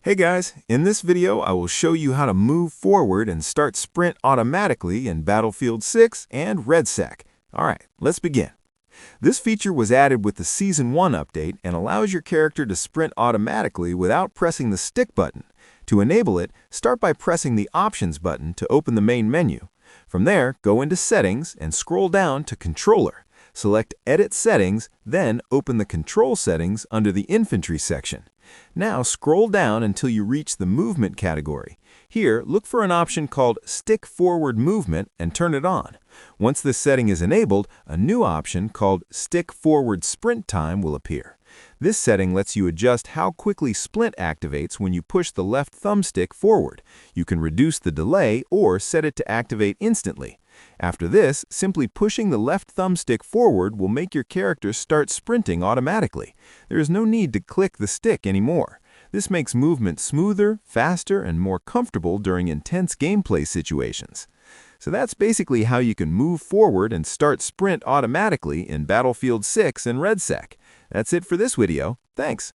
Hey guys, in this video I will show you how to move forward and start sprint automatically in Battlefield 6 and RedSec. Alright, let's begin. This feature was added with the Season 1 update and allows your character to sprint automatically without pressing the stick button. To enable it, start by pressing the Options button to open the main menu. From there, go into Settings and scroll down to Controller. Select Edit Settings, then open the Control Settings under the Infantry section. Now scroll down until you reach the Movement category. Here, look for an option called Stick Forward Movement and turn it on. Once this setting is enabled, a new option called Stick Forward Sprint Time will appear. This setting lets you adjust how quickly Splint activates when you push the left thumbstick forward. You can reduce the delay or set it to activate instantly. After this, simply pushing the left thumbstick forward will make your character start sprinting automatically. There is no need to click the stick anymore. This makes movement smoother, faster, and more comfortable during intense gameplay situations. So that's basically how you can move forward and start sprint automatically in Battlefield 6 and RedSec. That's it for this video. Thanks.